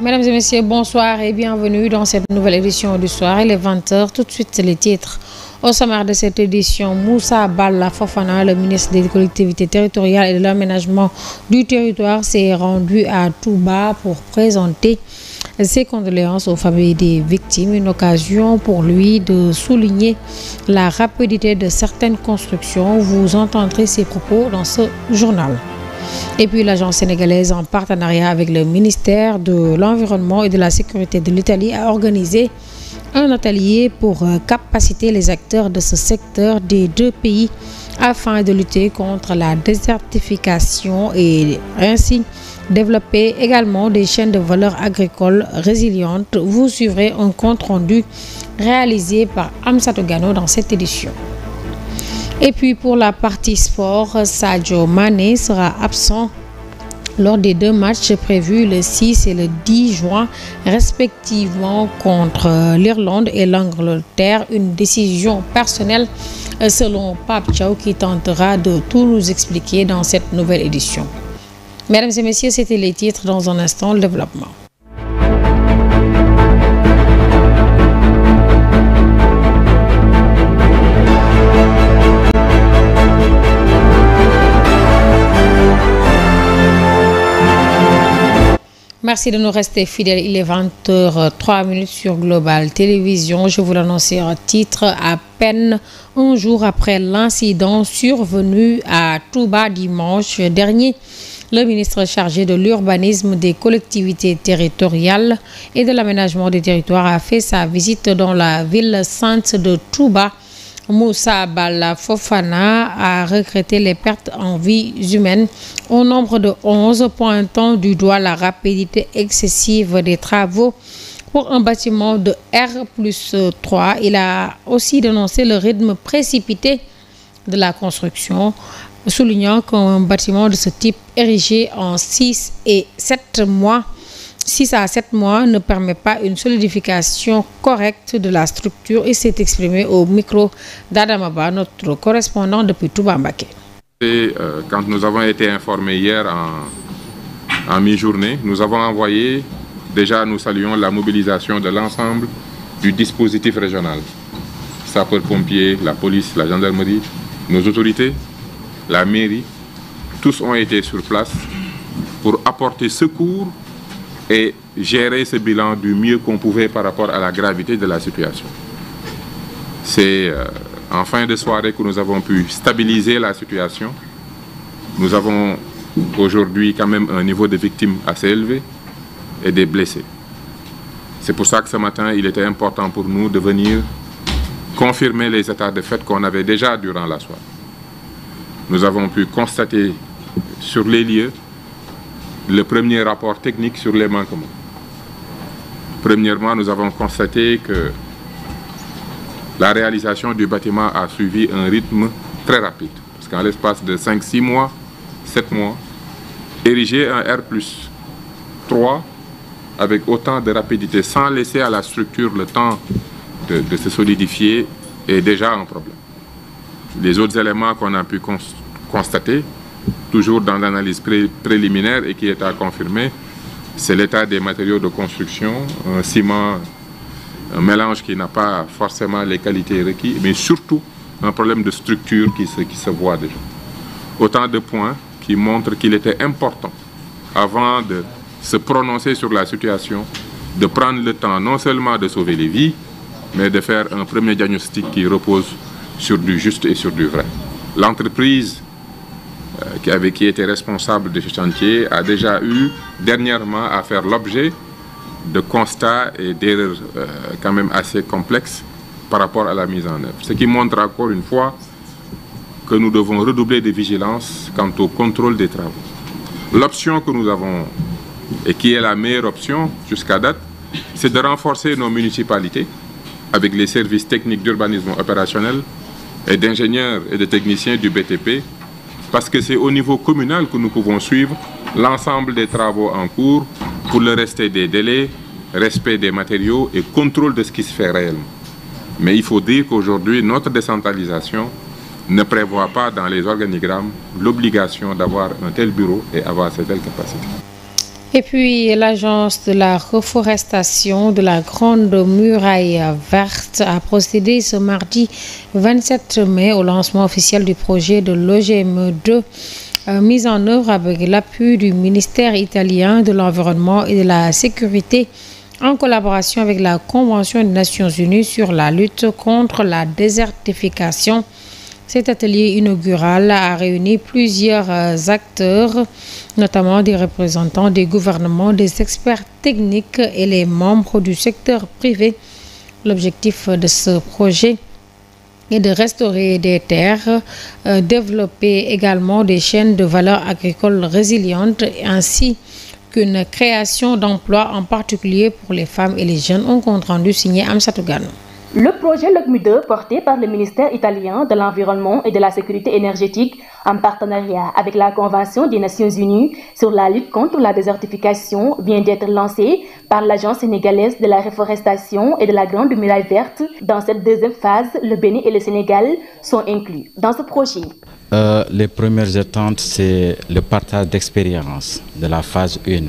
Mesdames et messieurs, bonsoir et bienvenue dans cette nouvelle édition du soir. Il est 20h. Tout de suite, les titres. Au sommaire de cette édition, Moussa Balla Fofana, le ministre des collectivités territoriales et de l'aménagement du territoire, s'est rendu à Touba pour présenter ses condoléances aux familles des victimes. Une occasion pour lui de souligner la rapidité de certaines constructions. Vous entendrez ses propos dans ce journal. Et puis l'agence sénégalaise, en partenariat avec le ministère de l'Environnement et de la Sécurité de l'Italie, a organisé un atelier pour capaciter les acteurs de ce secteur des deux pays afin de lutter contre la désertification et ainsi développer également des chaînes de valeur agricoles résilientes. Vous suivrez un compte rendu réalisé par Amsatou Gano dans cette édition. Et puis pour la partie sport, Sadio Mané sera absent lors des deux matchs prévus le 6 et le 10 juin, respectivement contre l'Irlande et l'Angleterre. Une décision personnelle selon Pape Thiaw qui tentera de tout nous expliquer dans cette nouvelle édition. Mesdames et messieurs, c'était les titres. Dans un instant, le développement. Merci de nous rester fidèles. Il est 20h03 sur Global Télévision. Je vous l'annonce en titre. À peine un jour après l'incident survenu à Touba dimanche dernier, le ministre chargé de l'urbanisme, des collectivités territoriales et de l'aménagement des territoires a fait sa visite dans la ville sainte de Touba. Moussa Balla Fofana a regretté les pertes en vies humaines au nombre de 11, pointant du doigt la rapidité excessive des travaux pour un bâtiment de R+3. Il a aussi dénoncé le rythme précipité de la construction, soulignant qu'un bâtiment de ce type érigé en 6 à 7 mois ne permet pas une solidification correcte de la structure. Et s'est exprimé au micro d'Adamaba, notre correspondant depuis Touba Mbaké. Quand nous avons été informés hier en mi-journée, nous avons envoyé, déjà nous saluons la mobilisation de l'ensemble du dispositif régional. Sapeurs-pompiers, la police, la gendarmerie, nos autorités, la mairie, tous ont été sur place pour apporter secours et gérer ce bilan du mieux qu'on pouvait par rapport à la gravité de la situation. C'est en fin de soirée que nous avons pu stabiliser la situation. Nous avons aujourd'hui quand même un niveau de victimes assez élevé et des blessés. C'est pour ça que ce matin, il était important pour nous de venir confirmer les états de fait qu'on avait déjà durant la soirée. Nous avons pu constater sur les lieux le premier rapport technique sur les manquements. Premièrement, nous avons constaté que la réalisation du bâtiment a suivi un rythme très rapide. Parce qu'en l'espace de 5-6 mois, 7 mois, ériger un R+3 avec autant de rapidité, sans laisser à la structure le temps de se solidifier, est déjà un problème. Les autres éléments qu'on a pu constater, toujours dans l'analyse préliminaire et qui est à confirmer, c'est l'état des matériaux de construction, un ciment, un mélange qui n'a pas forcément les qualités requises, mais surtout un problème de structure qui se voit déjà. Autant de points qui montrent qu'il était important, avant de se prononcer sur la situation, de prendre le temps non seulement de sauver les vies, mais de faire un premier diagnostic qui repose sur du juste et sur du vrai. L'entreprise qui était responsable de ce chantier a déjà eu dernièrement à faire l'objet de constats et d'erreurs quand même assez complexes par rapport à la mise en œuvre. Ce qui montre encore une fois que nous devons redoubler de vigilance quant au contrôle des travaux. L'option que nous avons, et qui est la meilleure option jusqu'à date, c'est de renforcer nos municipalités avec les services techniques d'urbanisme opérationnel et d'ingénieurs et de techniciens du BTP, parce que c'est au niveau communal que nous pouvons suivre l'ensemble des travaux en cours pour le respect des délais, respect des matériaux et contrôle de ce qui se fait réellement. Mais il faut dire qu'aujourd'hui, notre décentralisation ne prévoit pas dans les organigrammes l'obligation d'avoir un tel bureau et avoir cette telle capacité. Et puis, l'agence de la reforestation de la Grande Muraille Verte a procédé ce mardi 27 mai au lancement officiel du projet de l'OGM2 mis en œuvre avec l'appui du ministère italien de l'Environnement et de la Sécurité en collaboration avec la Convention des Nations Unies sur la lutte contre la désertification. Cet atelier inaugural a réuni plusieurs acteurs, notamment des représentants des gouvernements, des experts techniques et les membres du secteur privé. L'objectif de ce projet est de restaurer des terres, développer également des chaînes de valeur agricole résilientes ainsi qu'une création d'emplois, en particulier pour les femmes et les jeunes. Un compte rendu signé Amsatou Gano. Le projet LOGMI2, porté par le ministère italien de l'Environnement et de la Sécurité énergétique en partenariat avec la Convention des Nations Unies sur la lutte contre la désertification, vient d'être lancé par l'Agence sénégalaise de la reforestation et de la Grande Muraille Verte. Dans cette deuxième phase, le Bénin et le Sénégal sont inclus dans ce projet. Les premières attentes, c'est le partage d'expérience de la phase 1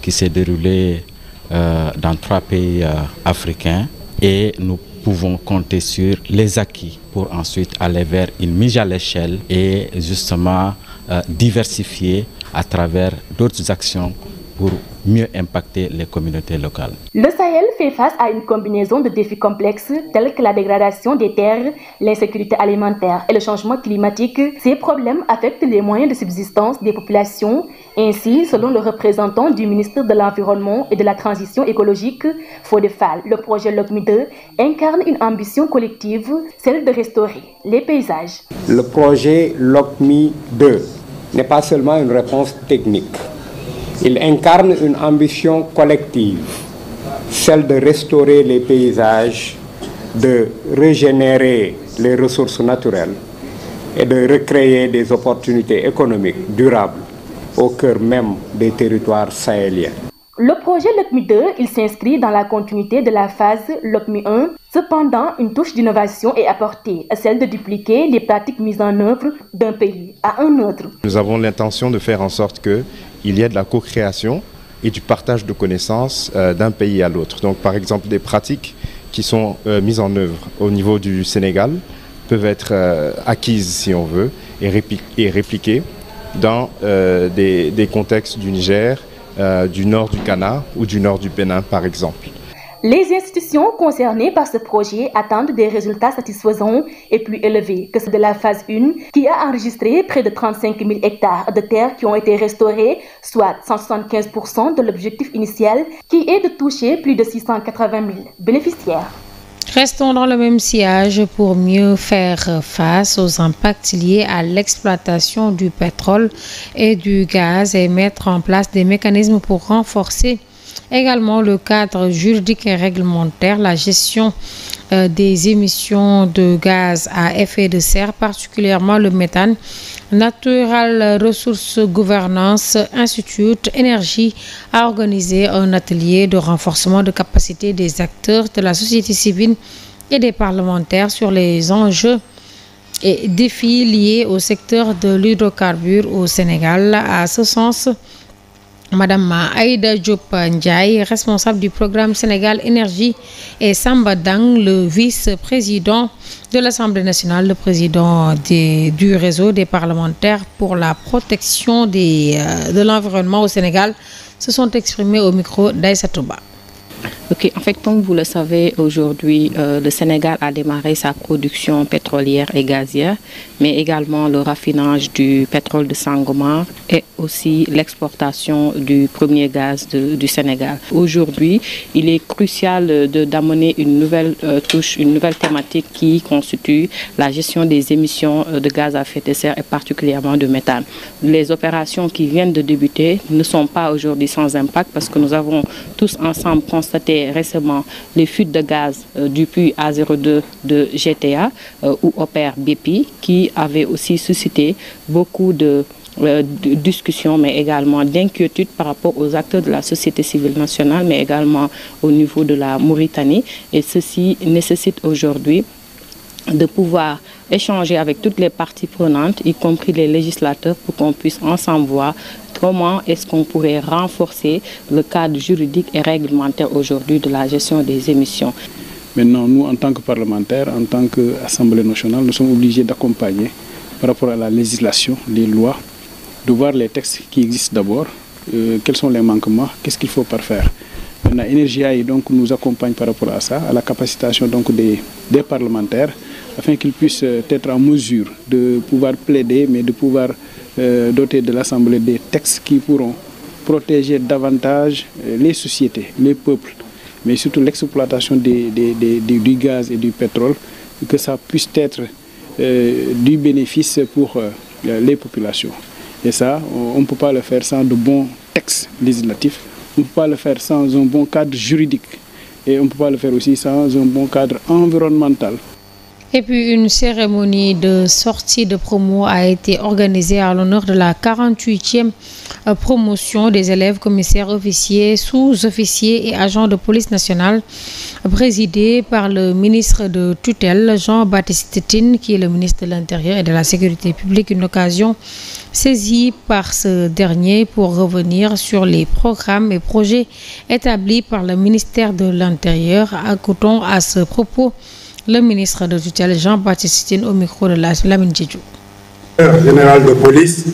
qui s'est déroulée dans 3 pays africains. Et nous pouvons compter sur les acquis pour ensuite aller vers une mise à l'échelle et justement diversifier à travers d'autres actions pour mieux impacter les communautés locales. Le Sahel fait face à une combinaison de défis complexes tels que la dégradation des terres, l'insécurité alimentaire et le changement climatique. Ces problèmes affectent les moyens de subsistance des populations. Ainsi, selon le représentant du ministère de l'Environnement et de la Transition écologique, Fodé Fall, le projet LOGMI2 incarne une ambition collective, celle de restaurer les paysages. Le projet LOGMI2 n'est pas seulement une réponse technique. Il incarne une ambition collective, celle de restaurer les paysages, de régénérer les ressources naturelles et de recréer des opportunités économiques durables au cœur même des territoires sahéliens. Le projet LOGMI2, il s'inscrit dans la continuité de la phase LOGMI1. Cependant, une touche d'innovation est apportée, celle de dupliquer les pratiques mises en œuvre d'un pays à un autre. Nous avons l'intention de faire en sorte qu'il y ait de la co-création et du partage de connaissances d'un pays à l'autre. Donc par exemple, des pratiques qui sont mises en œuvre au niveau du Sénégal peuvent être acquises, si on veut, et répliquées dans des contextes du Niger, du nord du Ghana ou du nord du Bénin, par exemple. Les institutions concernées par ce projet attendent des résultats satisfaisants et plus élevés que ceux de la phase 1, qui a enregistré près de 35 000 hectares de terres qui ont été restaurés, soit 175% de l'objectif initial, qui est de toucher plus de 680 000 bénéficiaires. Restons dans le même sillage pour mieux faire face aux impacts liés à l'exploitation du pétrole et du gaz et mettre en place des mécanismes pour renforcer également le cadre juridique et réglementaire, la gestion des émissions de gaz à effet de serre, particulièrement le méthane. Natural Resources Governance Institute Énergie a organisé un atelier de renforcement de capacité des acteurs de la société civile et des parlementaires sur les enjeux et défis liés au secteur de l'hydrocarbure au Sénégal. À ce sens, Madame Aïda Diop Ndiaye, responsable du programme Sénégal Énergie, et Samba Dang, le vice-président de l'Assemblée nationale, le président du réseau des parlementaires pour la protection de l'environnement au Sénégal, se sont exprimés au micro d'Aïssa Touba. Ok, en fait, comme vous le savez, aujourd'hui, le Sénégal a démarré sa production pétrolière et gazière, mais également le raffinage du pétrole de Sangomar et aussi l'exportation du premier gaz du Sénégal. Aujourd'hui, il est crucial d'amener une nouvelle touche, une nouvelle thématique qui constitue la gestion des émissions de gaz à effet de serre et particulièrement de méthane. Les opérations qui viennent de débuter ne sont pas aujourd'hui sans impact parce que nous avons tous ensemble constaté récemment les fuites de gaz du puits A02 de GTA où opère BP, qui avait aussi suscité beaucoup de discussions mais également d'inquiétudes par rapport aux acteurs de la société civile nationale mais également au niveau de la Mauritanie, et ceci nécessite aujourd'hui de pouvoir échanger avec toutes les parties prenantes, y compris les législateurs, pour qu'on puisse ensemble voir comment est-ce qu'on pourrait renforcer le cadre juridique et réglementaire aujourd'hui de la gestion des émissions. Maintenant, nous, en tant que parlementaires, en tant qu'Assemblée nationale, nous sommes obligés d'accompagner par rapport à la législation, les lois, de voir les textes qui existent d'abord, quels sont les manquements, qu'est-ce qu'il faut parfaire. Maintenant, Énergie donc nous accompagne par rapport à ça, à la capacitation donc des parlementaires, afin qu'ils puissent être en mesure de pouvoir plaider, mais de pouvoir doter de l'Assemblée des textes qui pourront protéger davantage les sociétés, les peuples, mais surtout l'exploitation du gaz et du pétrole, que ça puisse être du bénéfice pour les populations. Et ça, on ne peut pas le faire sans de bons textes législatifs, on ne peut pas le faire sans un bon cadre juridique, et on ne peut pas le faire aussi sans un bon cadre environnemental. Et puis une cérémonie de sortie de promo a été organisée à l'honneur de la 48e promotion des élèves commissaires, officiers, sous-officiers et agents de police nationale, présidée par le ministre de tutelle Jean-Baptiste Tine, qui est le ministre de l'Intérieur et de la Sécurité publique. Une occasion saisie par ce dernier pour revenir sur les programmes et projets établis par le ministère de l'Intérieur. Écoutons à ce propos le ministre de tutelle Jean-Baptiste Tine au micro de la Lamine Djedjou. Directeur général de police,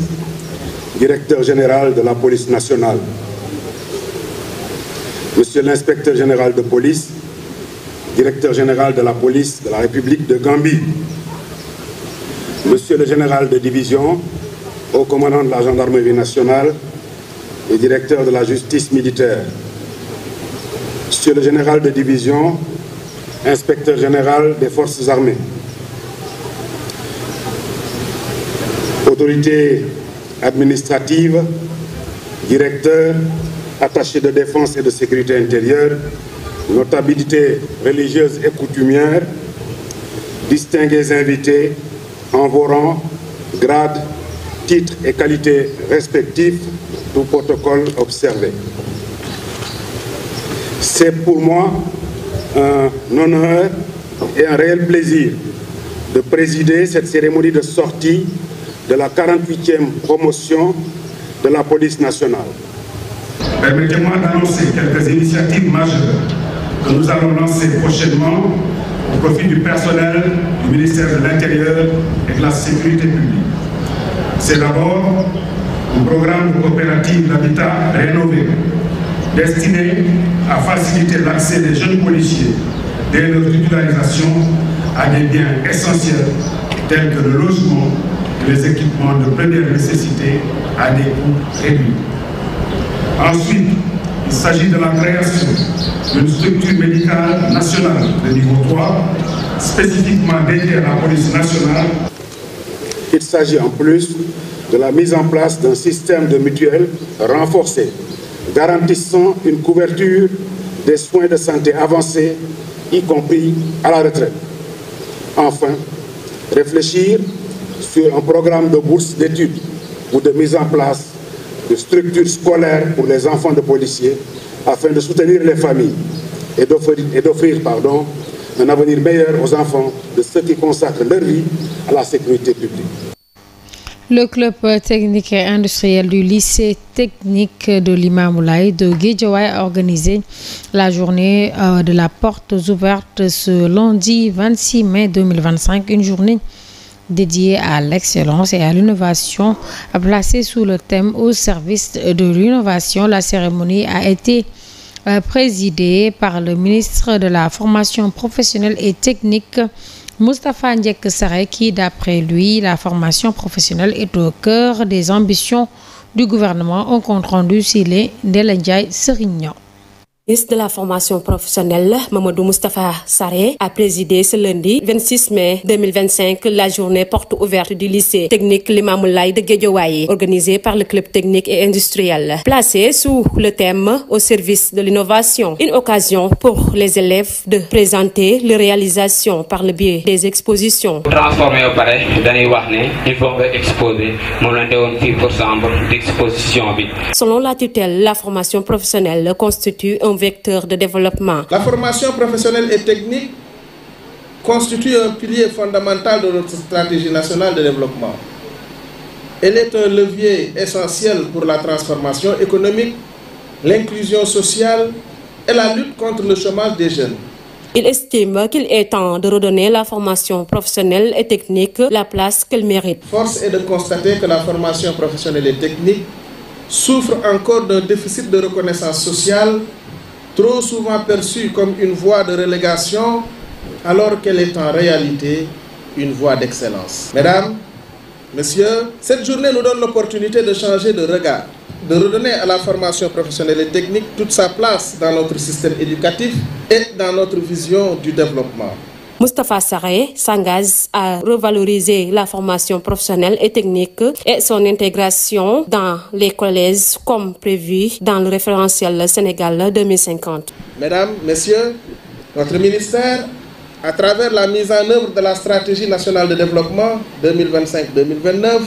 directeur général de la police nationale, monsieur l'inspecteur général de police, directeur général de la police de la République de Gambie, monsieur le général de division, haut commandant de la gendarmerie nationale et directeur de la justice militaire, monsieur le général de division, inspecteur général des forces armées, autorités administratives, directeurs, attachés de défense et de sécurité intérieure, notabilités religieuses et coutumières, distingués invités en vos rangs, grades, titres et qualités respectifs, tout protocole observé. C'est pour moi un honneur et un réel plaisir de présider cette cérémonie de sortie de la 48e promotion de la police nationale. Permettez-moi d'annoncer quelques initiatives majeures que nous allons lancer prochainement au profit du personnel du ministère de l'Intérieur et de la Sécurité publique. C'est d'abord un programme coopératif d'habitat rénové destiné à faciliter l'accès des jeunes policiers dès leur titularisation à des biens essentiels tels que le logement et les équipements de première nécessité à des coûts réduits. Ensuite, il s'agit de la création d'une structure médicale nationale de niveau 3 spécifiquement dédiée à la police nationale. Il s'agit en plus de la mise en place d'un système de mutuelle renforcé garantissant une couverture des soins de santé avancés, y compris à la retraite. Enfin, réfléchir sur un programme de bourse d'études ou de mise en place de structures scolaires pour les enfants de policiers afin de soutenir les familles et d'offrir un avenir meilleur aux enfants de ceux qui consacrent leur vie à la sécurité publique. Le club technique et industriel du lycée technique de Limamoulaye de Guédiawaye a organisé la journée de la porte ouverte ce lundi 26 mai 2025, une journée dédiée à l'excellence et à l'innovation, placée sous le thème au service de l'innovation. La cérémonie a été présidée par le ministre de la Formation professionnelle et technique, Moustapha Ndiek Saré, qui, d'après lui, la formation professionnelle est au cœur des ambitions du gouvernement. Un compte rendu signé Ndelendiaye Serignan. Le ministre de la formation professionnelle, Mamadou Moustapha Saré, a présidé ce lundi 26 mai 2025 la journée porte ouverte du lycée technique Limamoulaye de Guédiawaye, organisée par le club technique et industriel, placée sous le thème au service de l'innovation. Une occasion pour les élèves de présenter leurs réalisations par le biais des expositions. Transformer au pareil, il faut exposer d'exposition. Selon la tutelle, la formation professionnelle constitue un vecteur de développement. La formation professionnelle et technique constitue un pilier fondamental de notre stratégie nationale de développement. Elle est un levier essentiel pour la transformation économique, l'inclusion sociale et la lutte contre le chômage des jeunes. Il estime qu'il est temps de redonner la formation professionnelle et technique la place qu'elle mérite. Force est de constater que la formation professionnelle et technique souffre encore d'un déficit de reconnaissance sociale, trop souvent perçue comme une voie de relégation, alors qu'elle est en réalité une voie d'excellence. Mesdames, Messieurs, cette journée nous donne l'opportunité de changer de regard, de redonner à la formation professionnelle et technique toute sa place dans notre système éducatif et dans notre vision du développement. Moustapha Sarré s'engage à revaloriser la formation professionnelle et technique et son intégration dans les collèges comme prévu dans le référentiel Sénégal 2050. Mesdames, Messieurs, notre ministère, à travers la mise en œuvre de la stratégie nationale de développement 2025-2029,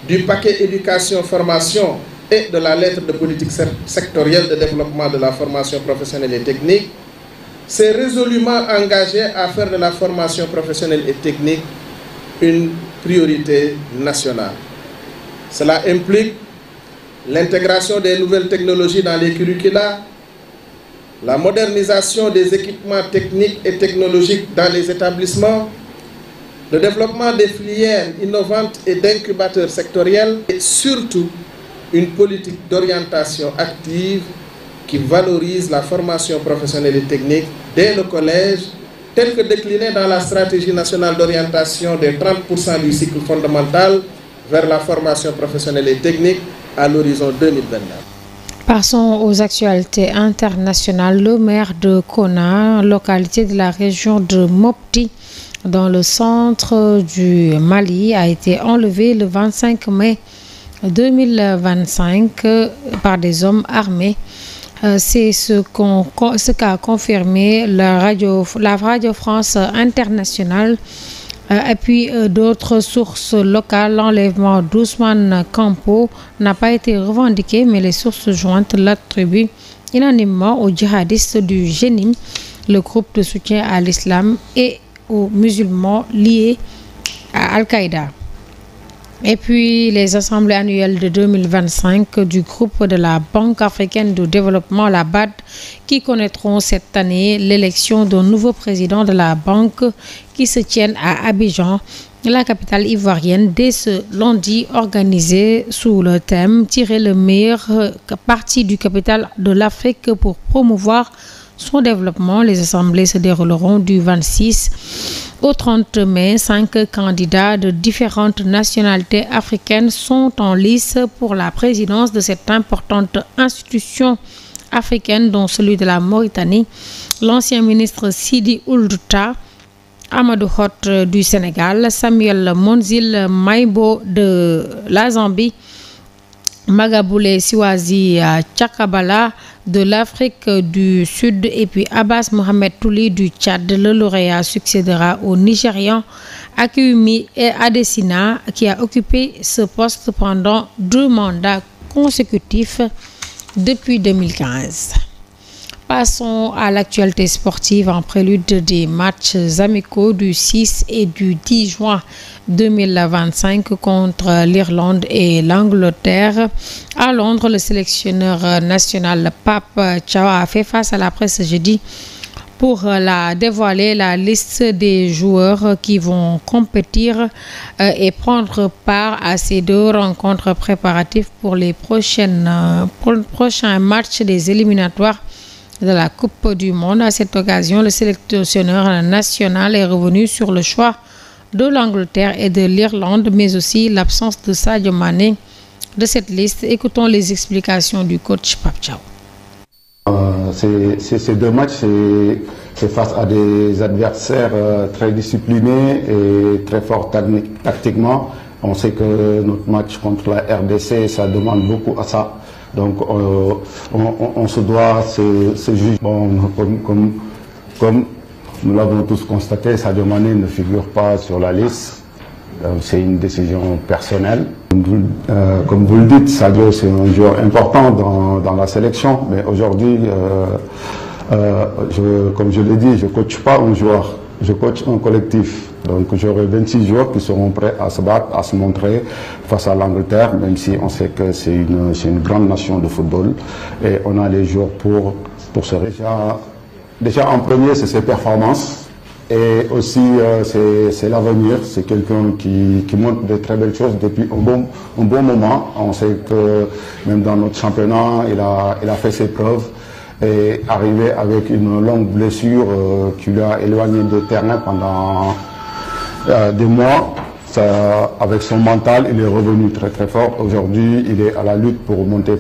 du paquet éducation-formation et de la lettre de politique sectorielle de développement de la formation professionnelle et technique, s'est résolument engagé à faire de la formation professionnelle et technique une priorité nationale. Cela implique l'intégration des nouvelles technologies dans les curricula, la modernisation des équipements techniques et technologiques dans les établissements, le développement des filières innovantes et d'incubateurs sectoriels et surtout une politique d'orientation active qui valorise la formation professionnelle et technique dès le collège, telle que déclinée dans la stratégie nationale d'orientation des 30% du cycle fondamental vers la formation professionnelle et technique à l'horizon 2029. Passons aux actualités internationales. Le maire de Kona, localité de la région de Mopti, dans le centre du Mali, a été enlevé le 25 mai 2025 par des hommes armés. C'est ce qu'a confirmé la Radio France Internationale. Et puis d'autres sources locales, l'enlèvement d'Ousmane Campo n'a pas été revendiqué, mais les sources jointes l'attribuent unanimement aux djihadistes du Jenim, le groupe de soutien à l'islam, et aux musulmans liés à Al-Qaïda. Et puis les assemblées annuelles de 2025 du groupe de la Banque africaine de développement, la BAD, qui connaîtront cette année l'élection d'un nouveau président de la banque qui se tiennent à Abidjan, la capitale ivoirienne, dès ce lundi, organisé sous le thème « Tirer le meilleur parti du capital de l'Afrique pour promouvoir son développement ». Les assemblées se dérouleront du 26 au 30 mai. 5 candidats de différentes nationalités africaines sont en lice pour la présidence de cette importante institution africaine, dont celui de la Mauritanie, l'ancien ministre Sidi Ould Tah, Amadou Hott du Sénégal, Samuel Monzil Maïbo de la Zambie, Magaboulé Siwazi Tchakabala de l'Afrique du Sud et puis Abbas Mohamed Touli du Tchad. Le lauréat succédera au Nigérian Akumi Adesina, qui a occupé ce poste pendant 2 mandats consécutifs depuis 2015. Passons à l'actualité sportive en prélude des matchs amicaux du 6 et du 10 juin 2025 contre l'Irlande et l'Angleterre. À Londres, le sélectionneur national Pape Thiaw a fait face à la presse jeudi pour dévoiler la liste des joueurs qui vont compétir et prendre part à ces 2 rencontres préparatives pour les prochains matchs des éliminatoires de la Coupe du Monde. À cette occasion, le sélectionneur national est revenu sur le choix de l'Angleterre et de l'Irlande, mais aussi l'absence de Sadio Mané de cette liste. Écoutons les explications du coach Pape Thiaw. Ces 2 matchs, c'est face à des adversaires très disciplinés et très forts tactiquement. On sait que notre match contre la RDC, ça demande beaucoup à ça. Donc on se doit se juger. Bon, comme nous l'avons tous constaté, Sadio Mané ne figure pas sur la liste. C'est une décision personnelle. Comme vous le dites, Sadio, c'est un joueur important dans la sélection. Mais aujourd'hui, comme je l'ai dit, je ne coach pas un joueur, je coach un collectif. Donc j'aurai 26 joueurs qui seront prêts à se battre, à se montrer face à l'Angleterre, même si on sait que c'est une grande nation de football. Et on a les joueurs pour se réjouir. Déjà en premier, c'est ses performances. Et aussi, c'est l'avenir. C'est quelqu'un qui montre de très belles choses depuis un bon moment. On sait que même dans notre championnat, il a fait ses preuves. Et arrivé avec une longue blessure qui lui a éloigné du terrain pendant des mois, avec son mental, il est revenu très très fort. Aujourd'hui, il est à la lutte pour monter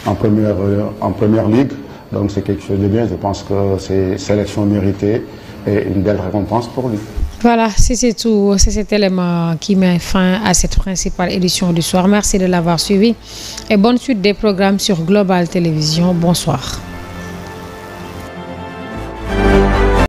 en première ligue. Donc c'est quelque chose de bien. Je pense que c'est sélection méritée et une belle récompense pour lui. Voilà, c'est tout. C'est cet élément qui met fin à cette principale édition du soir. Merci de l'avoir suivi et bonne suite des programmes sur Global Télévision. Bonsoir.